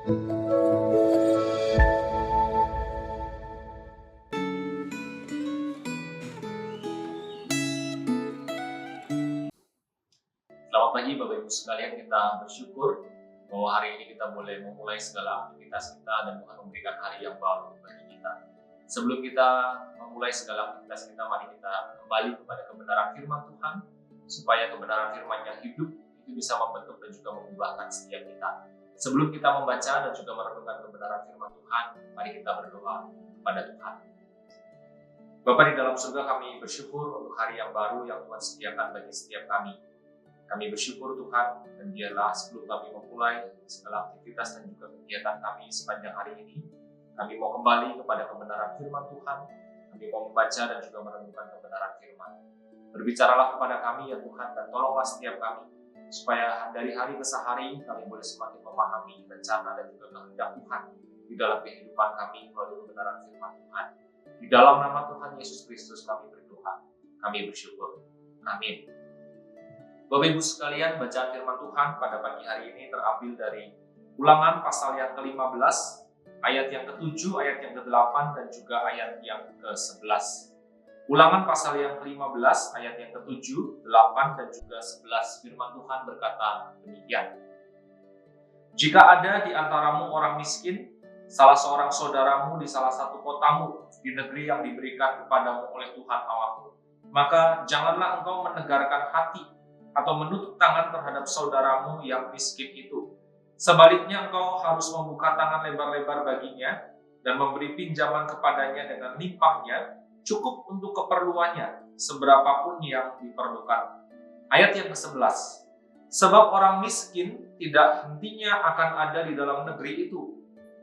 Selamat pagi Bapak Ibu sekalian, kita bersyukur bahwa hari ini kita boleh memulai segala aktivitas kita dan Tuhan memberikan hari yang baru bagi kita. Sebelum kita memulai segala aktivitas kita, mari kita kembali kepada kebenaran firman Tuhan, supaya kebenaran firman-Nya hidup, itu bisa membentuk dan juga mengubahkan setiap kita. Sebelum kita membaca dan juga merenungkan kebenaran firman Tuhan, mari kita berdoa kepada Tuhan. Bapa di dalam surga, kami bersyukur untuk hari yang baru yang Tuhan sediakan bagi setiap kami. Kami bersyukur Tuhan, dan biarlah sebelum kami memulai segala aktivitas dan juga kegiatan kami sepanjang hari ini, kami mau kembali kepada kebenaran firman Tuhan, kami mau membaca dan juga merenungkan kebenaran firman. Berbicaralah kepada kami ya Tuhan, dan tolonglah setiap kami, supaya dari hari ke hari kami boleh semakin memahami rencana dan juga kehendak Tuhan di dalam kehidupan kami melalui kebenaran firman Tuhan. Di dalam nama Tuhan Yesus Kristus kami berdoa, kami bersyukur. Amin. Bapak Ibu sekalian, bacaan firman Tuhan pada pagi hari ini terambil dari Ulangan pasal yang ke-15, ayat yang ke-7, ayat yang ke-8, dan juga ayat yang ke-11. Ulangan pasal yang ke-15, ayat yang ke-7, 8, dan juga 11, firman Tuhan berkata demikian. Jika ada di antaramu orang miskin, salah seorang saudaramu di salah satu kotamu, di negeri yang diberikan kepadamu oleh Tuhan Allahmu, maka janganlah engkau menegarkan hati atau menutup tangan terhadap saudaramu yang miskin itu. Sebaliknya engkau harus membuka tangan lebar-lebar baginya dan memberi pinjaman kepadanya dengan limpahnya, cukup untuk keperluannya, seberapapun yang diperlukan. Ayat yang ke-11. Sebab orang miskin tidak hentinya akan ada di dalam negeri itu.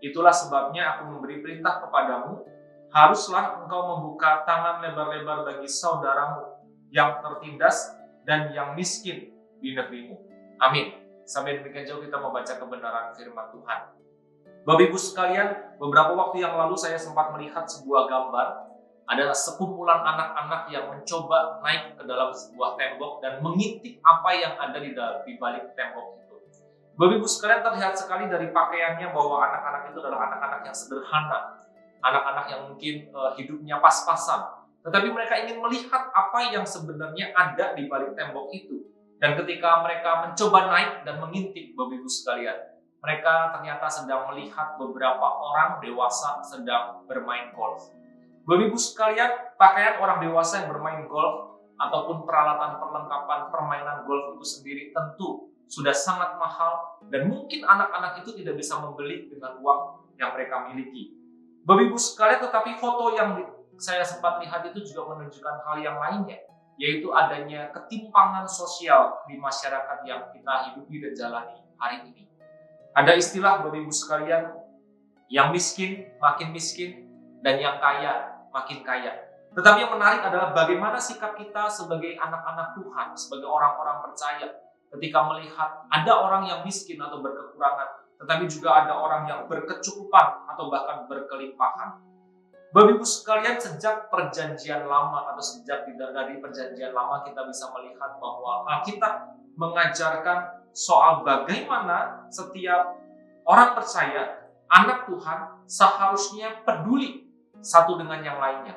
Itulah sebabnya aku memberi perintah kepadamu, haruslah engkau membuka tangan lebar-lebar bagi saudaramu yang tertindas dan yang miskin di negerimu. Amin. Sampai demikian jauh kita membaca kebenaran firman Tuhan. Bapak Ibu sekalian, beberapa waktu yang lalu saya sempat melihat sebuah gambar. Ada sekumpulan anak-anak yang mencoba naik ke dalam sebuah tembok dan mengintip apa yang ada di balik tembok itu. Bapak Ibu sekalian, terlihat sekali dari pakaiannya bahwa anak-anak itu adalah anak-anak yang sederhana. Anak-anak yang mungkin hidupnya pas-pasan. Tetapi mereka ingin melihat apa yang sebenarnya ada di balik tembok itu. Dan ketika mereka mencoba naik dan mengintip, Bapak Ibu sekalian, mereka ternyata sedang melihat beberapa orang dewasa sedang bermain golf. Bapak Ibu sekalian, pakaian orang dewasa yang bermain golf ataupun peralatan perlengkapan permainan golf itu sendiri tentu sudah sangat mahal dan mungkin anak-anak itu tidak bisa membeli dengan uang yang mereka miliki. Bapak Ibu sekalian, tetapi foto yang saya sempat lihat itu juga menunjukkan hal yang lainnya, yaitu adanya ketimpangan sosial di masyarakat yang kita hidupi dan jalani hari ini. Ada istilah Bapak Ibu sekalian, yang miskin makin miskin dan yang kaya makin kaya. Tetapi yang menarik adalah bagaimana sikap kita sebagai anak-anak Tuhan, sebagai orang-orang percaya, ketika melihat ada orang yang miskin atau berkekurangan, tetapi juga ada orang yang berkecukupan atau bahkan berkelimpahan. Bapak Ibu sekalian, sejak perjanjian lama atau sejak dari perjanjian lama kita bisa melihat bahwa Alkitab mengajarkan soal bagaimana setiap orang percaya, anak Tuhan seharusnya peduli satu dengan yang lainnya.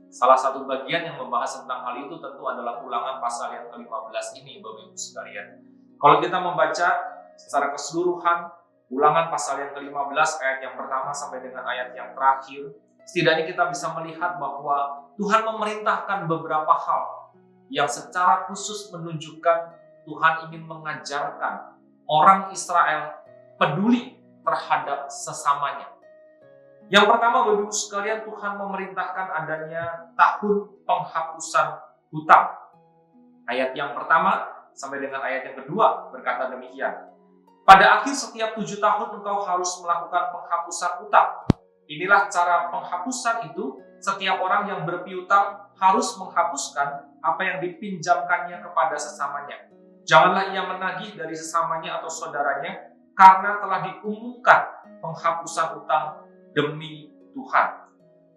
Salah satu bagian yang membahas tentang hal itu tentu adalah Ulangan pasal yang ke-15 ini, Bapak Ibu sekalian. Kalau kita membaca secara keseluruhan Ulangan pasal yang ke-15 ayat yang pertama sampai dengan ayat yang terakhir, setidaknya kita bisa melihat bahwa Tuhan memerintahkan beberapa hal yang secara khusus menunjukkan Tuhan ingin mengajarkan orang Israel peduli terhadap sesamanya. Yang pertama, Bapak Ibu sekalian, Tuhan memerintahkan adanya tahun penghapusan hutang. Ayat yang pertama sampai dengan ayat yang kedua berkata demikian. Pada akhir setiap 7 tahun engkau harus melakukan penghapusan hutang. Inilah cara penghapusan itu, setiap orang yang berpiutang harus menghapuskan apa yang dipinjamkannya kepada sesamanya. Janganlah ia menagih dari sesamanya atau saudaranya, karena telah diumumkan penghapusan utang demi Tuhan.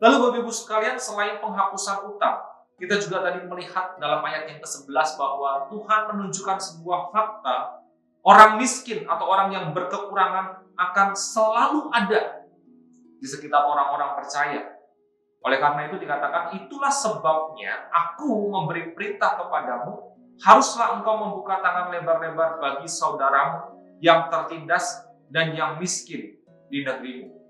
Lalu Bapak Ibu sekalian, selain penghapusan utang, kita juga tadi melihat dalam ayat yang ke-11 bahwa Tuhan menunjukkan sebuah fakta Orang miskin atau orang yang berkekurangan akan selalu ada di sekitar orang-orang percaya. Oleh karena itu dikatakan, itulah sebabnya aku memberi perintah kepadamu, haruslah engkau membuka tangan lebar-lebar bagi saudaramu yang tertindas dan yang miskin di negerimu.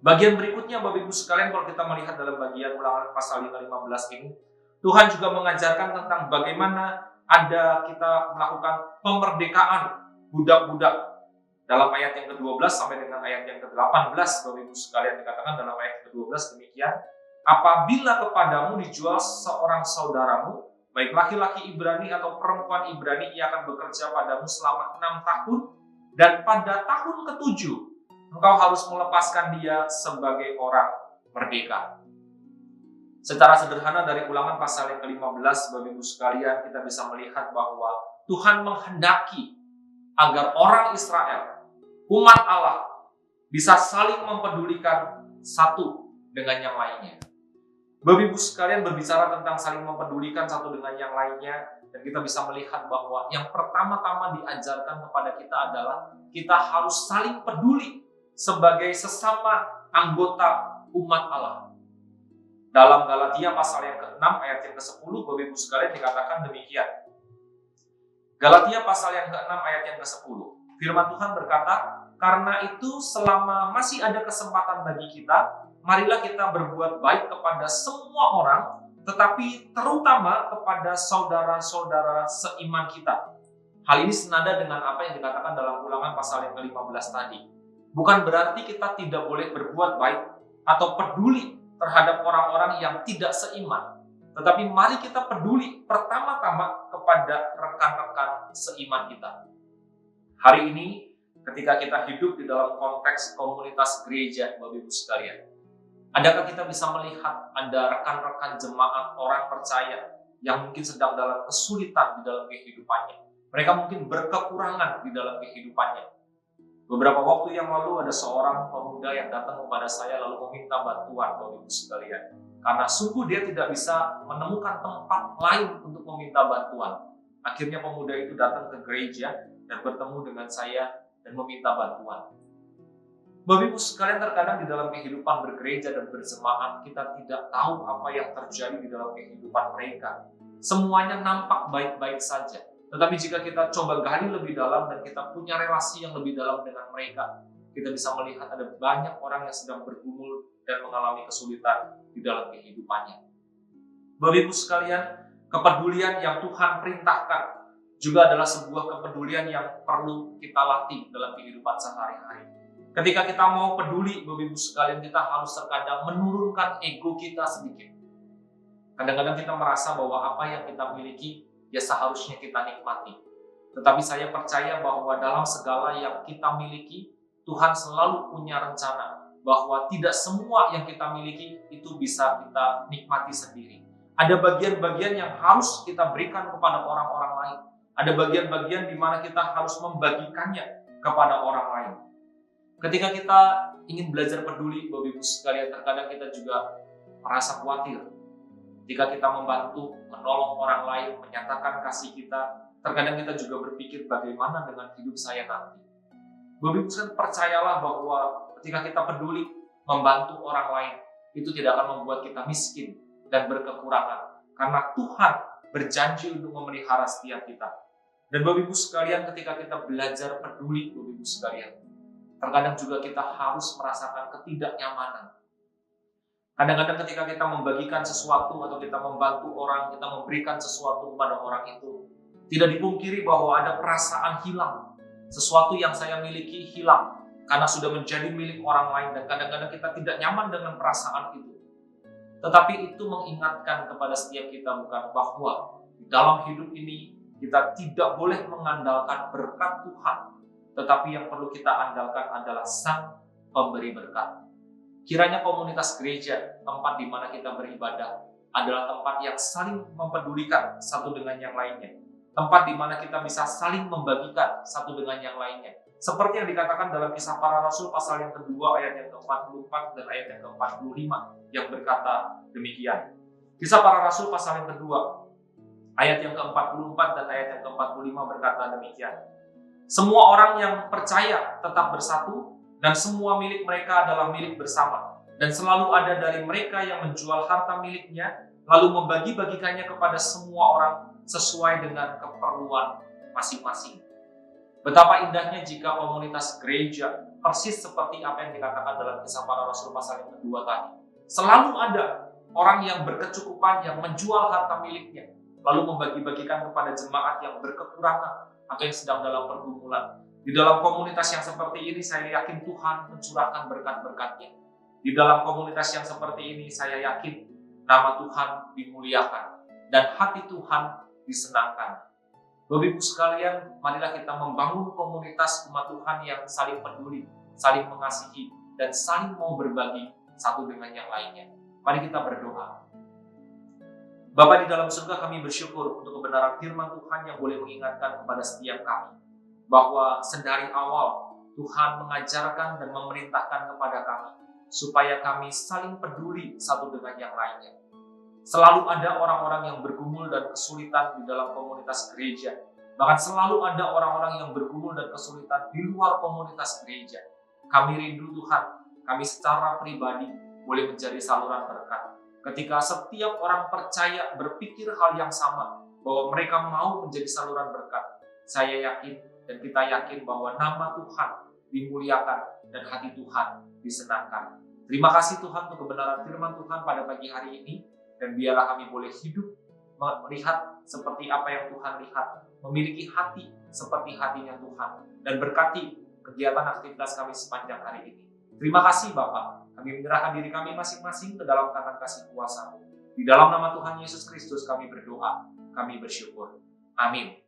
Bagian berikutnya, Bapak Ibu sekalian, kalau kita melihat dalam bagian Ulangan pasal 15 ini, Tuhan juga mengajarkan tentang bagaimana ada kita melakukan pemerdekaan budak-budak. Dalam ayat yang ke-12 sampai dengan ayat yang ke-18, Bapak Ibu sekalian, dikatakan dalam ayat ke-12 demikian, apabila kepadamu dijual seorang saudaramu, baik laki-laki Ibrani atau perempuan Ibrani, ia akan bekerja padamu selama 6 tahun, dan pada tahun ke-7, engkau harus melepaskan dia sebagai orang merdeka. Secara sederhana dari Ulangan pasal yang ke-15, Bapak Ibu sekalian, kita bisa melihat bahwa Tuhan menghendaki agar orang Israel, umat Allah, bisa saling mempedulikan satu dengan yang lainnya. Bapak Ibu sekalian, berbicara tentang saling mempedulikan satu dengan yang lainnya, dan kita bisa melihat bahwa yang pertama-tama diajarkan kepada kita adalah kita harus saling peduli sebagai sesama anggota umat Allah. Dalam Galatia pasal yang ke-6 ayat yang ke-10, Bapak Ibu sekalian, dikatakan demikian. Galatia pasal yang ke-6 ayat yang ke-10. Firman Tuhan berkata, karena itu selama masih ada kesempatan bagi kita, marilah kita berbuat baik kepada semua orang, tetapi terutama kepada saudara-saudara seiman kita. Hal ini senada dengan apa yang dikatakan dalam Ulangan pasal yang ke-15 tadi. Bukan berarti kita tidak boleh berbuat baik atau peduli terhadap orang-orang yang tidak seiman. Tetapi mari kita peduli pertama-tama kepada rekan-rekan seiman kita. Hari ini, ketika kita hidup di dalam konteks komunitas gereja, Bapak Ibu sekalian, adakah kita bisa melihat ada rekan-rekan jemaat orang percaya yang mungkin sedang dalam kesulitan di dalam kehidupannya? Mereka mungkin berkekurangan di dalam kehidupannya. Beberapa waktu yang lalu ada seorang pemuda yang datang kepada saya lalu meminta bantuan, Bapak Ibu sekalian. Karena sungguh dia tidak bisa menemukan tempat lain untuk meminta bantuan. Akhirnya pemuda itu datang ke gereja dan bertemu dengan saya dan meminta bantuan. Bapak Ibu sekalian, terkadang di dalam kehidupan bergereja dan berjemaat kita tidak tahu apa yang terjadi di dalam kehidupan mereka. Semuanya nampak baik-baik saja. Tetapi jika kita coba gali lebih dalam dan kita punya relasi yang lebih dalam dengan mereka, kita bisa melihat ada banyak orang yang sedang bergumul dan mengalami kesulitan di dalam kehidupannya. Bapak Ibu sekalian, kepedulian yang Tuhan perintahkan juga adalah sebuah kepedulian yang perlu kita latih dalam kehidupan sehari-hari. Ketika kita mau peduli, Bapak Ibu sekalian, kita harus terkadang menurunkan ego kita sedikit. Kadang-kadang kita merasa bahwa apa yang kita miliki ya seharusnya kita nikmati. Tetapi saya percaya bahwa dalam segala yang kita miliki, Tuhan selalu punya rencana bahwa tidak semua yang kita miliki itu bisa kita nikmati sendiri. Ada bagian-bagian yang harus kita berikan kepada orang-orang lain. Ada bagian-bagian di mana kita harus membagikannya kepada orang lain. Ketika kita ingin belajar peduli, Bapak Ibu sekalian, terkadang kita juga merasa khawatir. Jika kita membantu, menolong orang lain, menyatakan kasih kita, terkadang kita juga berpikir bagaimana dengan hidup saya nanti. Bapak Ibu sekalian, percayalah bahwa ketika kita peduli, membantu orang lain, itu tidak akan membuat kita miskin dan berkekurangan. Karena Tuhan berjanji untuk memelihara setiap kita. Dan Bapak Ibu sekalian, ketika kita belajar peduli, Bapak Ibu sekalian, terkadang juga kita harus merasakan ketidaknyamanan. Kadang-kadang ketika kita membagikan sesuatu atau kita membantu orang, kita memberikan sesuatu kepada orang itu, tidak dipungkiri bahwa ada perasaan hilang. Sesuatu yang saya miliki hilang karena sudah menjadi milik orang lain, dan kadang-kadang kita tidak nyaman dengan perasaan itu. Tetapi itu mengingatkan kepada setiap kita bukan bahwa di dalam hidup ini kita tidak boleh mengandalkan berkat Tuhan, tetapi yang perlu kita andalkan adalah Sang Pemberi berkat. Kiranya komunitas gereja, tempat di mana kita beribadah, adalah tempat yang saling mempedulikan satu dengan yang lainnya. Tempat di mana kita bisa saling membagikan satu dengan yang lainnya. Seperti yang dikatakan dalam Kisah Para Rasul pasal yang kedua ayat yang ke-44 dan ayat yang ke-45 yang berkata demikian. Kisah Para Rasul pasal yang kedua ayat yang ke-44 dan ayat yang ke-45 berkata demikian. Semua orang yang percaya tetap bersatu, dan semua milik mereka adalah milik bersama. Dan selalu ada dari mereka yang menjual harta miliknya, lalu membagi-bagikannya kepada semua orang sesuai dengan keperluan masing-masing. Betapa indahnya jika komunitas gereja, persis seperti apa yang dikatakan dalam Kisah Para Rasul pasal yang kedua tadi. Selalu ada orang yang berkecukupan yang menjual harta miliknya, lalu membagi-bagikan kepada jemaat yang berkekurangan atau yang sedang dalam pergumulan. Di dalam komunitas yang seperti ini, saya yakin Tuhan mencurahkan berkat-berkat-Nya. Di dalam komunitas yang seperti ini, saya yakin nama Tuhan dimuliakan dan hati Tuhan disenangkan. Bapak Ibu sekalian, marilah kita membangun komunitas umat Tuhan yang saling peduli, saling mengasihi, dan saling mau berbagi satu dengan yang lainnya. Mari kita berdoa. Bapa di dalam surga, kami bersyukur untuk kebenaran firman Tuhan yang boleh mengingatkan kepada setiap kami bahwa sedari awal Tuhan mengajarkan dan memerintahkan kepada kami supaya kami saling peduli satu dengan yang lainnya. Selalu ada orang-orang yang bergumul dan kesulitan di dalam komunitas gereja. Bahkan selalu ada orang-orang yang bergumul dan kesulitan di luar komunitas gereja. Kami rindu Tuhan, kami secara pribadi boleh menjadi saluran berkat. Ketika setiap orang percaya berpikir hal yang sama, bahwa mereka mau menjadi saluran berkat, saya yakin dan kita yakin bahwa nama Tuhan dimuliakan dan hati Tuhan disenangkan. Terima kasih Tuhan untuk kebenaran firman Tuhan pada pagi hari ini, dan biarlah kami boleh hidup melihat seperti apa yang Tuhan lihat, memiliki hati seperti hatinya Tuhan, dan berkati kegiatan aktivitas kami sepanjang hari ini. Terima kasih Bapa, kami menyerahkan diri kami masing-masing ke dalam tangan kasih kuasa-Mu. Di dalam nama Tuhan Yesus Kristus kami berdoa, kami bersyukur. Amin.